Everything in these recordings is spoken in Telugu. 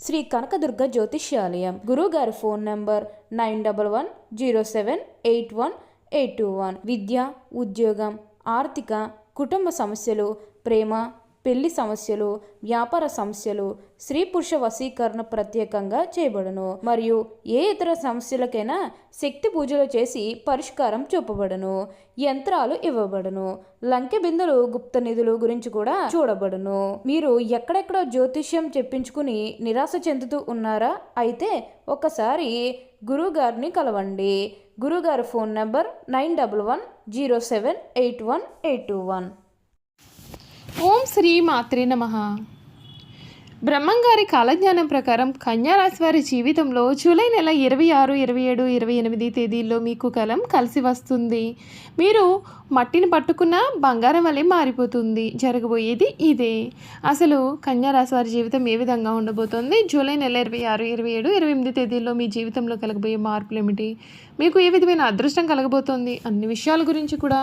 శ్రీ కనకదుర్గ జ్యోతిష్యాలయం. గురువుగారి ఫోన్ నంబర్ 9110781821. విద్య, ఉద్యోగం, ఆర్థిక, కుటుంబ సమస్యలు, ప్రేమ, పెళ్లి సమస్యలు, వ్యాపార సమస్యలు, స్త్రీ పురుష వశీకరణ ప్రత్యేకంగా చేయబడును. మరియు ఏ ఇతర సమస్యలకైనా శక్తి పూజలు చేసి పరిష్కారం చూపబడును. యంత్రాలు ఇవ్వబడును. లంకె బిందులు, గుప్త నిధులు గురించి కూడా చూడబడును. మీరు ఎక్కడెక్కడో జ్యోతిష్యం చెప్పించుకుని నిరాశ చెందుతూ ఉన్నారా? అయితే ఒకసారి గురువుగారిని కలవండి. గురువుగారి ఫోన్ నంబర్ 9110781821. ఓం శ్రీ మాత్రే నమః. బ్రహ్మంగారి కాలజ్ఞానం ప్రకారం కన్యారాశి వారి జీవితంలో జూలై నెల 26, 27, 28 తేదీల్లో మీకు కాలం కలిసి వస్తుంది. మీరు మట్టిని పట్టుకున్న బంగారం వలె మారిపోతుంది. జరగబోయేది ఇదే. అసలు కన్యారాశి వారి జీవితం ఏ విధంగా ఉండబోతోంది? జూలై నెల 26, 27, 28 తేదీల్లో మీ జీవితంలో కలగబోయే మార్పులు ఏమిటి? మీకు ఏ విధమైన అదృష్టం కలగబోతోంది? అన్ని విషయాల గురించి కూడా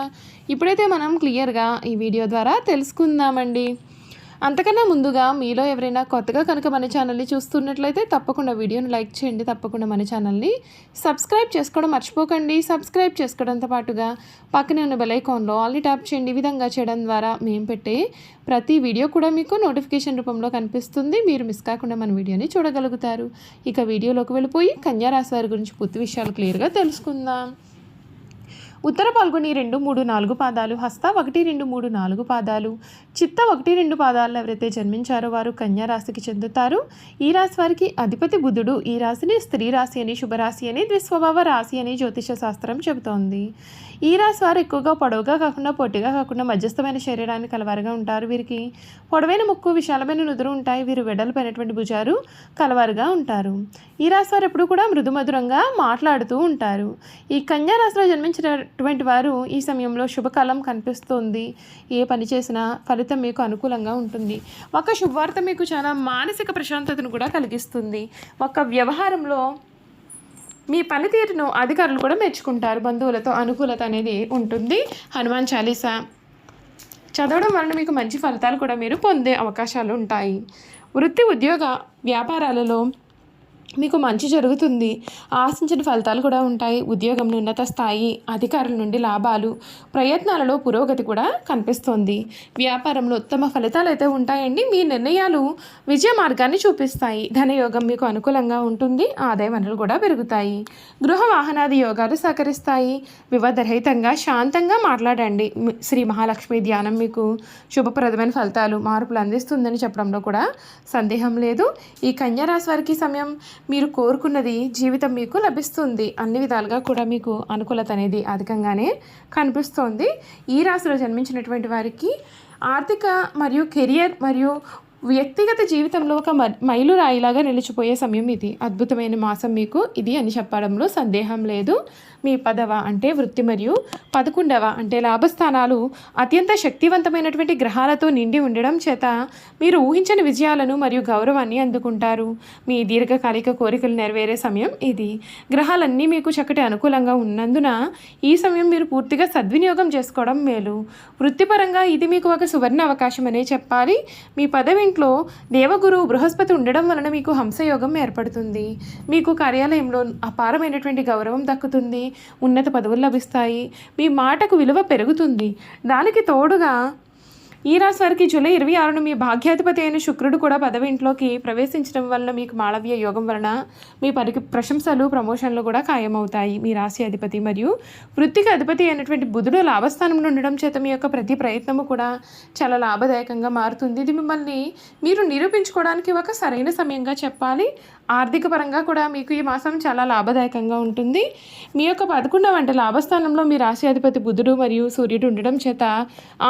ఇప్పుడైతే మనం క్లియర్గా ఈ వీడియో ద్వారా తెలుసుకుందామండి. అంతకన్నా ముందుగా మీలో ఎవరైనా కొత్తగా కనుక మన ఛానల్ని చూస్తున్నట్లయితే తప్పకుండా వీడియోని లైక్ చేయండి. తప్పకుండా మన ఛానల్ని సబ్స్క్రైబ్ చేసుకోవడం మర్చిపోకండి. సబ్స్క్రైబ్ చేసుకోవడంతో పాటుగా పక్కనే ఉన్న బెల్ ఐకాన్లో ఆల్ని ట్యాప్ చేయండి. ఈ విధంగా చేయడం ద్వారా మేము పెట్టే ప్రతి వీడియో కూడా మీకు నోటిఫికేషన్ రూపంలో కనిపిస్తుంది. మీరు మిస్ కాకుండా మన వీడియోని చూడగలుగుతారు. ఇక వీడియోలోకి వెళ్ళిపోయి కన్యారాశి వారి గురించి పూర్తి విషయాలు క్లియర్గా తెలుసుకుందాం. ఉత్తర పాల్గొని 2, 3, 4 పాదాలు, హస్త 1, 2, 3, 4 పాదాలు, చిత్త 1, 2 పాదాలు ఎవరైతే జన్మించారో వారు కన్యా రాశికి చెందుతారు. ఈ రాశి వారికి అధిపతి బుధుడు. ఈ రాశిని స్త్రీ రాశి అని, శుభరాశి అని, ద్విస్వభావ రాశి అని జ్యోతిష శాస్త్రం చెబుతోంది. ఈ రాశి వారు ఎక్కువగా పొడవుగా కాకుండా పొట్టిగా కాకుండా మధ్యస్థమైన శరీరాన్ని కలవారుగా ఉంటారు. వీరికి పొడవైన ముక్కు, విశాలమైన నుదురు ఉంటాయి. వీరు వెడల్పైనటువంటి భుజాలు కలవారుగా ఉంటారు. ఈ రాశి వారు ఎప్పుడు కూడా మృదుమధురంగా మాట్లాడుతూ ఉంటారు. ఈ కన్యా రాశిలో జన్మించినటువంటి వారు ఈ సమయంలో శుభకాలం కనిపిస్తుంది. ఏ పని చేసినా ఫలితం మీకు అనుకూలంగా ఉంటుంది. ఒక శుభవార్త మీకు చాలా మానసిక ప్రశాంతతను కూడా కలిగిస్తుంది. ఒక వ్యవహారంలో మీ పనితీరును అధికారులు కూడా మెచ్చుకుంటారు. బంధువులతో అనుకూలత అనేది ఉంటుంది. హనుమాన్ చాలీసా చదవడం వలన మీకు మంచి ఫలితాలు కూడా మీరు పొందే అవకాశాలు ఉంటాయి. వృత్తి, ఉద్యోగ, వ్యాపారాలలో మీకు మంచి జరుగుతుంది. ఆశించిన ఫలితాలు కూడా ఉంటాయి. ఉద్యోగంలో ఉన్నత స్థాయి, అధికారుల నుండి లాభాలు, ప్రయత్నాలలో పురోగతి కూడా కనిపిస్తుంది. వ్యాపారంలో ఉత్తమ ఫలితాలు అయితే ఉంటాయండి. మీ నిర్ణయాలు విజయ మార్గాన్ని చూపిస్తాయి. ధనయోగం మీకు అనుకూలంగా ఉంటుంది. ఆదాయ వనరులు కూడా పెరుగుతాయి. గృహ వాహనాది యోగాలు సహకరిస్తాయి. వివాదరహితంగా శాంతంగా మాట్లాడండి. శ్రీ మహాలక్ష్మి ధ్యానం మీకు శుభప్రదమైన ఫలితాలు, మార్పులు అందిస్తుందని చెప్పడంలో కూడా సందేహం లేదు. ఈ కన్యా రాశి వారికి సమయం మీరు కోరుకున్నది జీవితం మీకు లభిస్తుంది. అన్ని విధాలుగా కూడా మీకు అనుకూలత అనేది అధికంగానే కనిపిస్తోంది. ఈ రాశిలో జన్మించినటువంటి వారికి ఆర్థిక మరియు కెరియర్ మరియు వ్యక్తిగత జీవితంలో ఒక మైలురాయిలాగా నిలిచిపోయే సమయం ఇది. అద్భుతమైన మాసం మీకు ఇది అని చెప్పడంలో సందేహం లేదు. మీ 10వ అంటే వృత్తి మరియు 11వ అంటే లాభస్థానాలు అత్యంత శక్తివంతమైనటువంటి గ్రహాలతో నిండి ఉండడం చేత మీరు ఊహించని విజయాలను మరియు గౌరవాన్ని అందుకుంటారు. మీ దీర్ఘకాలిక కోరికలు నెరవేరే సమయం ఇది. గ్రహాలన్నీ మీకు చక్కటి అనుకూలంగా ఉన్నందున ఈ సమయం మీరు పూర్తిగా సద్వినియోగం చేసుకోవడం మేలు. వృత్తిపరంగా ఇది మీకు ఒక సువర్ణ అవకాశం అనే చెప్పాలి. మీ పదవింట్లో దేవగురు బృహస్పతి ఉండడం వలన మీకు హంసయోగం ఏర్పడుతుంది. మీకు కార్యాలయంలో అపారమైనటువంటి గౌరవం దక్కుతుంది. ఉన్నత పదవులు లభిస్తాయి. మీ మాటకు విలువ పెరుగుతుంది. దానికి తోడుగా ఈ రాశి వారికి జూలై 26న మీ భాగ్యాధిపతి అయిన శుక్రుడు కూడా పదవింట్లోకి ప్రవేశించడం వలన మీకు మాళవ్య యోగం వలన మీ ప్రశంసలు, ప్రమోషన్లు కూడా ఖాయమవుతాయి. మీ రాశి అధిపతి మరియు వృత్తికి అధిపతి అయినటువంటి బుధుడు లాభస్థానంలో ఉండడం చేత మీ యొక్క ప్రతి ప్రయత్నము కూడా చాలా లాభదాయకంగా మారుతుంది. ఇది మిమ్మల్ని మీరు నిరూపించుకోవడానికి ఒక సరైన సమయంగా చెప్పాలి. ఆర్థిక పరంగా కూడా మీకు ఈ మాసం చాలా లాభదాయకంగా ఉంటుంది. మీ యొక్క 11వ అంటే లాభస్థానంలో మీ రాశి అధిపతి బుధుడు మరియు సూర్యుడు ఉండడం చేత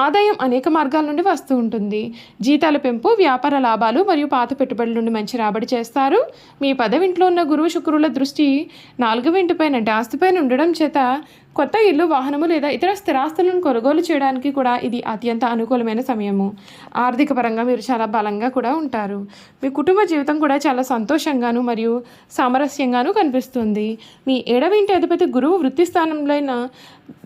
ఆదాయం అనేక మార్గాల నుండి వస్తూ ఉంటుంది. జీతాల పెంపు, వ్యాపార లాభాలు మరియు పాత పెట్టుబడుల నుండి మంచి రాబడి చేస్తారు. మీ 10వ ఇంట్లో ఉన్న గురువు, శుక్రుల దృష్టి 4వ ఇంటిపైన అంటే ఆస్తిపైన ఉండడం చేత కొత్త ఇల్లు, వాహనము లేదా ఇతర స్థిరాస్తులను కొనుగోలు చేయడానికి కూడా ఇది అత్యంత అనుకూలమైన సమయము. ఆర్థిక పరంగా మీరు చాలా బలంగా కూడా ఉంటారు. మీ కుటుంబ జీవితం కూడా చాలా సంతోషంగాను మరియు సామరస్యంగాను కనిపిస్తుంది. మీ 7వ ఇంటి అధిపతి గురువు వృత్తి స్థానంలో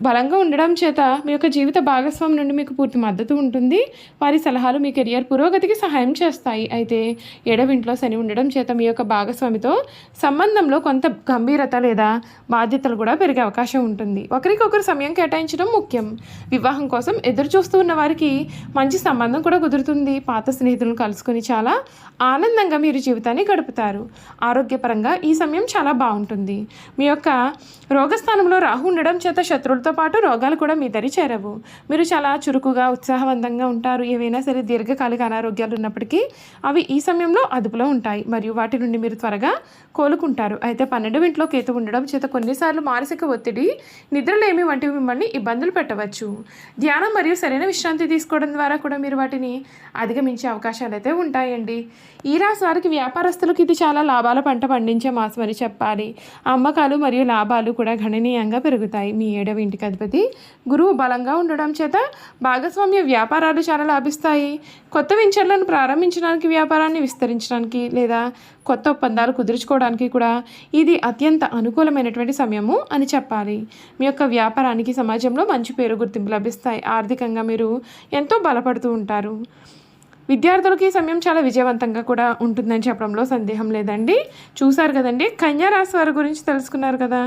బలంగా ఉండడం చేత మీ యొక్క జీవిత భాగస్వామి నుండి మీకు పూర్తి మద్దతు ఉంటుంది. వారి సలహాలు మీ కెరియర్ పురోగతికి సహాయం చేస్తాయి. అయితే 7వ ఇంట్లో శని ఉండడం చేత మీ యొక్క భాగస్వామితో సంబంధంలో కొంత గంభీరత లేదా బాధ్యతలు కూడా పెరిగే అవకాశం ఉంటుంది. ఒకరికొకరు సమయం కేటాయించడం ముఖ్యం. వివాహం కోసం ఎదురు చూస్తూ ఉన్న వారికి మంచి సంబంధం కూడా కుదురుతుంది. పాత స్నేహితులను కలుసుకొని చాలా ఆనందంగా మీరు జీవితాన్ని గడుపుతారు. ఆరోగ్యపరంగా ఈ సమయం చాలా బాగుంటుంది. మీ యొక్క రోగస్థానంలో రాహు ఉండడం చేత శత్రువులతో పాటు రోగాలు కూడా మీ దరి చేరవు. మీరు చాలా చురుకుగా, ఉత్సాహవంతంగా ఉంటారు. ఏవైనా సరే దీర్ఘకాలిక అనారోగ్యాలు ఉన్నప్పటికీ అవి ఈ సమయంలో అదుపులో ఉంటాయి మరియు వాటి నుండి మీరు త్వరగా కోలుకుంటారు. అయితే 12వ ఇంట్లో కేతు ఉండడం చేత కొన్నిసార్లు మానసిక ఒత్తిడి, నిద్రలేమి వంటివి మిమ్మల్ని ఇబ్బందులు పెట్టవచ్చు. ధ్యానం మరియు సరైన విశ్రాంతి తీసుకోవడం ద్వారా కూడా మీరు వాటిని అధిగమించే అవకాశాలు అయితే ఉంటాయండి. ఈ రాశి వారికి వ్యాపారస్తులకు ఇది చాలా లాభాల పంట పండించే మాసం అని చెప్పాలి. అమ్మకాలు మరియు లాభాలు కూడా గణనీయంగా పెరుగుతాయి. మీ 7వ ఇంటికి అధిపతి గురువు బలంగా ఉండడం చేత భాగస్వామ్య వ్యాపారాలు చాలా లాభిస్తాయి. కొత్త వెంచర్లను ప్రారంభించడానికి, వ్యాపారాన్ని విస్తరించడానికి లేదా కొత్త ఒప్పందాలు కుదుర్చుకోవడానికి కూడా ఇది అత్యంత అనుకూలమైనటువంటి సమయము అని చెప్పాలి. మీ యొక్క వ్యాపారానికి సమాజంలో మంచి పేరు, గుర్తింపు లభిస్తాయి. ఆర్థికంగా మీరు ఎంతో బలపడుతూ ఉంటారు. విద్యార్థులకి ఈ సమయం చాలా విజయవంతంగా కూడా ఉంటుందని చెప్పడంలో సందేహం లేదండి. చూశారు కదండి, కన్యా రాశి వారి గురించి తెలుసుకున్నారు కదా.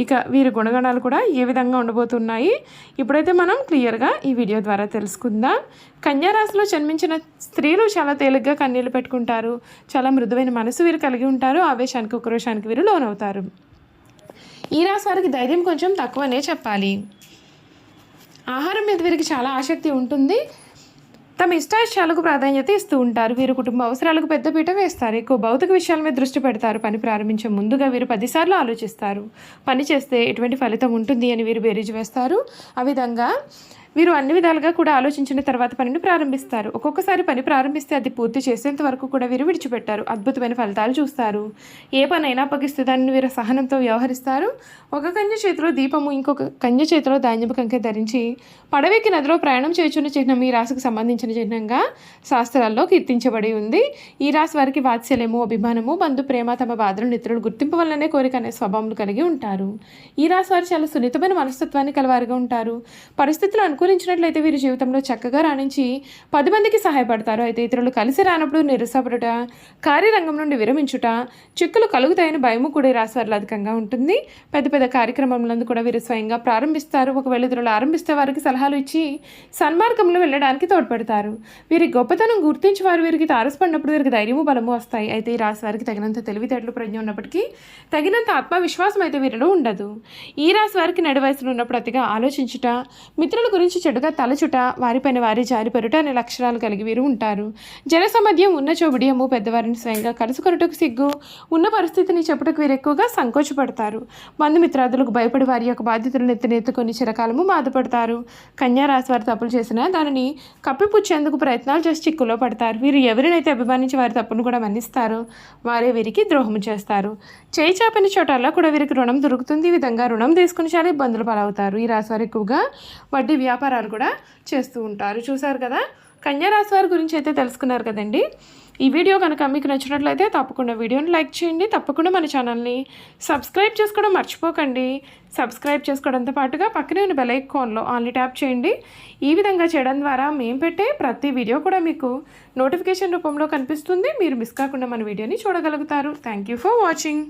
ఇక వీరి గుణగణాలు కూడా ఏ విధంగా ఉండబోతున్నాయి ఇప్పుడైతే మనం క్లియర్గా ఈ వీడియో ద్వారా తెలుసుకుందాం. కన్యా రాశిలో జన్మించిన స్త్రీలు చాలా తేలిగ్గా కన్నీళ్లు పెట్టుకుంటారు. చాలా మృదువైన మనసు వీరు కలిగి ఉంటారు. ఆవేశానికి, ఉక్రోషానికి వీరు లోనవుతారు. ఈ రాశి వారికి ధైర్యం కొంచెం తక్కువనే చెప్పాలి. ఆహారం మీద వీరికి చాలా ఆసక్తి ఉంటుంది. తమ ఇష్టాయిష్టాలకు ప్రాధాన్యత ఇస్తూ ఉంటారు. వీరు కుటుంబ అవసరాలకు పెద్దపీట వేస్తారు. ఎక్కువ భౌతిక విషయాల మీద దృష్టి పెడతారు. పని ప్రారంభించే ముందుగా వీరు 10 సార్లు ఆలోచిస్తారు. పని చేస్తే ఎటువంటి ఫలితం ఉంటుంది అని వీరు బేరీజు వేస్తారు. ఆ విధంగా వీరు అన్ని విధాలుగా కూడా ఆలోచించిన తర్వాత పనిని ప్రారంభిస్తారు. ఒక్కొక్కసారి పని ప్రారంభిస్తే అది పూర్తి చేసేంత వరకు కూడా వీరు విడిచిపెట్టారు. అద్భుతమైన ఫలితాలు చూస్తారు. ఏ పనైనా అప్పగిస్తే దానిని వీరు సహనంతో వ్యవహరిస్తారు. ఒక కన్య చేతిలో దీపము, ఇంకొక కన్య చేతిలో ధాన్యపు కంకె ధరించి పడవెక్కి నదిలో ప్రయాణం చేయుచున్న చిహ్నం ఈ రాశికి సంబంధించిన చిహ్నంగా శాస్త్రాల్లో కీర్తించబడి ఉంది. ఈ రాశి వారికి వాత్సల్యము, అభిమానము, బంధు ప్రేమ, తమ బాధలను ఇతరులు గుర్తింపు వల్లనే కోరిక అనే స్వభావం కలిగి ఉంటారు. ఈ రాశి వారు చాలా సున్నితమైన మనస్తత్వాన్ని కలవారుగా ఉంటారు. పరిస్థితులు అనుకూలించినట్లయితే వీరి జీవితంలో చక్కగా రాణించి 10 మందికి సహాయపడతారు. అయితే ఇతరులు కలిసి రానప్పుడు నిరుత్సాహపడుట, కార్యరంగం నుండి విరమించుట, చిక్కులు కలుగుతాయని భయము కూడా ఈ రాశి వారిలో అధికంగా ఉంటుంది. పెద్ద పెద్ద కార్యక్రమములందు కూడా వీరు స్వయంగా ప్రారంభిస్తారు. ఒకవేళ ఇతరులు ఆరంభిస్తే వారికి సలహాలు ఇచ్చి సన్మార్గంలో వెళ్ళడానికి తోడ్పడతారు. వీరి గొప్పతనం గుర్తించి వారు వీరికి తారసపడినప్పుడు వీరికి ధైర్యము, బలము వస్తాయి. అయితే ఈ రాశి వారికి తగినంత తెలివితేటలు, ప్రజ్ఞ ఉన్నప్పటికీ తగినంత ఆత్మవిశ్వాసం అయితే వీరిలో ఉండదు. ఈ రాశి వారికి నడి వయసులో ఉన్నప్పుడు అతిగా ఆలోచించుట, మిత్రుల గురించి చెడుగా తలచుట, వారిపైన వారి జారిపరుట అనే లక్షణాలు కలిగి వీరు ఉంటారు. జనసమధ్యం, ఉన్న చోబిడియము, పెద్దవారిని స్వయంగా కలుసుకొనుటకు సిగ్గు, ఉన్న పరిస్థితిని చెప్పుటకు వీరు ఎక్కువగా సంకోచపడతారు. బంధుమిత్రాదులకు భయపడి వారి యొక్క బాధ్యతలను ఎత్తుకొని చిరకాలము బాధపడతారు. కన్యా రాశి వారు తప్పులు చేసినా దానిని కప్పిపుచ్చేందుకు ప్రయత్నాలు చేసి చిక్కులో పడతారు. వీరు ఎవరినైతే అభిమానించి వారి తప్పును కూడా మన్నిస్తారో వారే వీరికి ద్రోహం చేస్తారు. చేయి చాపని చోటల్లా కూడా వీరికి రుణం దొరుకుతుంది. ఈ విధంగా రుణం తీసుకుని చాలా ఇబ్బందులు పాలవుతారు. ఈ రాశి వారు ఎక్కువగా వడ్డీ వ్యాపారాలు కూడా చేస్తూ ఉంటారు. చూసారు కదా, కన్యా రాశి వారి గురించి అయితే తెలుసుకున్నారు కదండి. ఈ వీడియో కనుక మీకు నచ్చినట్లయితే తప్పకుండా వీడియోని లైక్ చేయండి. తప్పకుండా మన ఛానల్ని సబ్స్క్రైబ్ చేసుకోవడం మర్చిపోకండి. సబ్స్క్రైబ్ చేసుకోవడంతో పాటుగా పక్కనే ఉన్న బెల్ ఐకాన్లో ఆన్లీ ట్యాప్ చేయండి. ఈ విధంగా చేయడం ద్వారా మేము పెట్టే ప్రతి వీడియో కూడా మీకు నోటిఫికేషన్ రూపంలో కనిపిస్తుంది. మీరు మిస్ కాకుండా మన వీడియోని చూడగలుగుతారు. Thank you for watching.